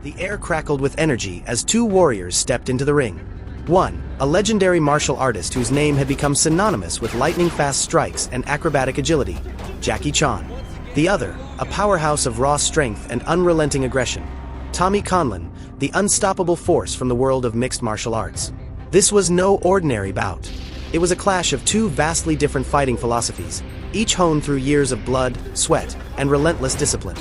The air crackled with energy as two warriors stepped into the ring. One, a legendary martial artist whose name had become synonymous with lightning-fast strikes and acrobatic agility, Jackie Chan. The other, a powerhouse of raw strength and unrelenting aggression, Tommy Conlon, the unstoppable force from the world of mixed martial arts. This was no ordinary bout. It was a clash of two vastly different fighting philosophies, each honed through years of blood, sweat, and relentless discipline.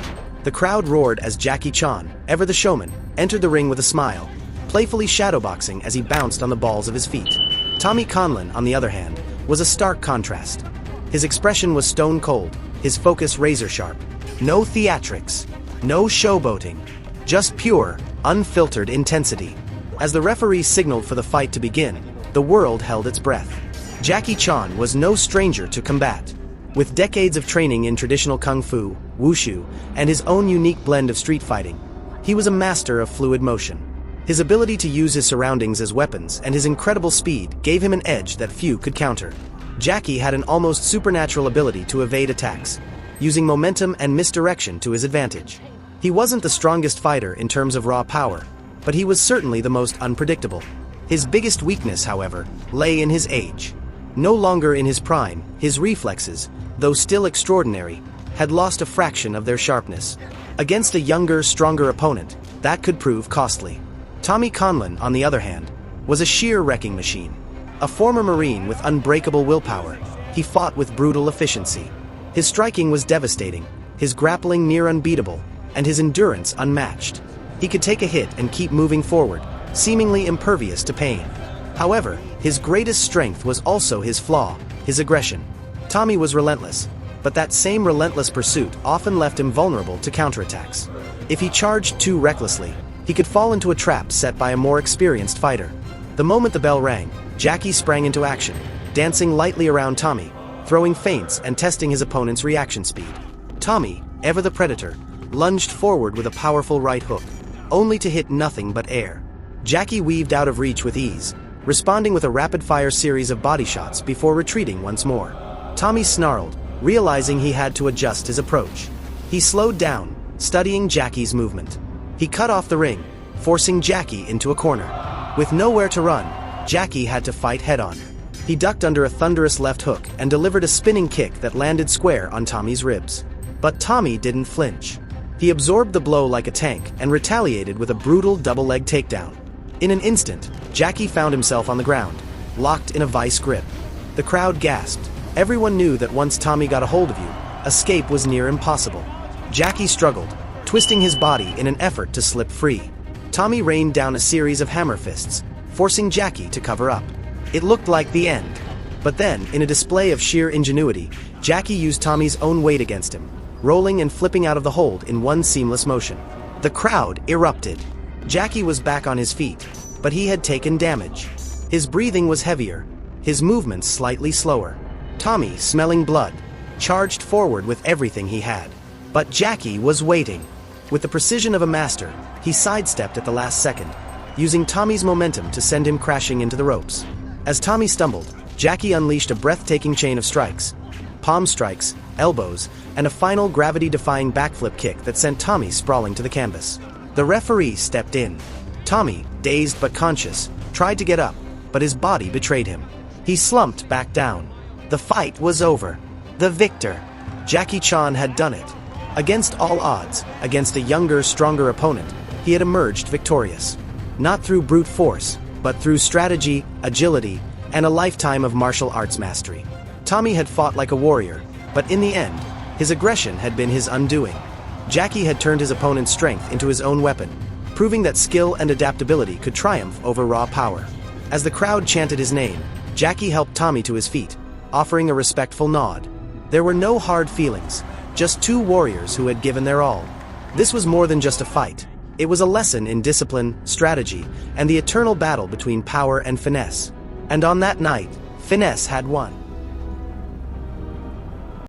The crowd roared as Jackie Chan, ever the showman, entered the ring with a smile, playfully shadowboxing as he bounced on the balls of his feet. Tommy Conlon, on the other hand, was a stark contrast. His expression was stone cold, his focus razor sharp. No theatrics, no showboating, just pure, unfiltered intensity. As the referee signaled for the fight to begin, the world held its breath. Jackie Chan was no stranger to combat. With decades of training in traditional kung fu, wushu, and his own unique blend of street fighting, he was a master of fluid motion. His ability to use his surroundings as weapons and his incredible speed gave him an edge that few could counter. Jackie had an almost supernatural ability to evade attacks, using momentum and misdirection to his advantage. He wasn't the strongest fighter in terms of raw power, but he was certainly the most unpredictable. His biggest weakness, however, lay in his age. No longer in his prime, his reflexes, though still extraordinary, had lost a fraction of their sharpness. Against a younger, stronger opponent, that could prove costly. Tommy Conlon, on the other hand, was a sheer wrecking machine. A former Marine with unbreakable willpower, he fought with brutal efficiency. His striking was devastating, his grappling near unbeatable, and his endurance unmatched. He could take a hit and keep moving forward, seemingly impervious to pain. However, his greatest strength was also his flaw, his aggression. Tommy was relentless, but that same relentless pursuit often left him vulnerable to counterattacks. If he charged too recklessly, he could fall into a trap set by a more experienced fighter. The moment the bell rang, Jackie sprang into action, dancing lightly around Tommy, throwing feints and testing his opponent's reaction speed. Tommy, ever the predator, lunged forward with a powerful right hook, only to hit nothing but air. Jackie weaved out of reach with ease, responding with a rapid-fire series of body shots before retreating once more. Tommy snarled, realizing he had to adjust his approach. He slowed down, studying Jackie's movement. He cut off the ring, forcing Jackie into a corner. With nowhere to run, Jackie had to fight head-on. He ducked under a thunderous left hook and delivered a spinning kick that landed square on Tommy's ribs. But Tommy didn't flinch. He absorbed the blow like a tank and retaliated with a brutal double-leg takedown. In an instant, Jackie found himself on the ground, locked in a vice grip. The crowd gasped. Everyone knew that once Tommy got a hold of you, escape was near impossible. Jackie struggled, twisting his body in an effort to slip free. Tommy rained down a series of hammer fists, forcing Jackie to cover up. It looked like the end. But then, in a display of sheer ingenuity, Jackie used Tommy's own weight against him, rolling and flipping out of the hold in one seamless motion. The crowd erupted. Jackie was back on his feet, but he had taken damage. His breathing was heavier, his movements slightly slower. Tommy, smelling blood, charged forward with everything he had. But Jackie was waiting. With the precision of a master, he sidestepped at the last second, using Tommy's momentum to send him crashing into the ropes. As Tommy stumbled, Jackie unleashed a breathtaking chain of strikes, palm strikes, elbows, and a final gravity-defying backflip kick that sent Tommy sprawling to the canvas. The referee stepped in. Tommy, dazed but conscious, tried to get up, but his body betrayed him. He slumped back down. The fight was over. The victor, Jackie Chan, had done it. Against all odds, against a younger, stronger opponent, he had emerged victorious. Not through brute force, but through strategy, agility, and a lifetime of martial arts mastery. Tommy had fought like a warrior, but in the end, his aggression had been his undoing. Jackie had turned his opponent's strength into his own weapon, proving that skill and adaptability could triumph over raw power. As the crowd chanted his name, Jackie helped Tommy to his feet, offering a respectful nod. There were no hard feelings, just two warriors who had given their all. This was more than just a fight. It was a lesson in discipline, strategy, and the eternal battle between power and finesse. And on that night, finesse had won.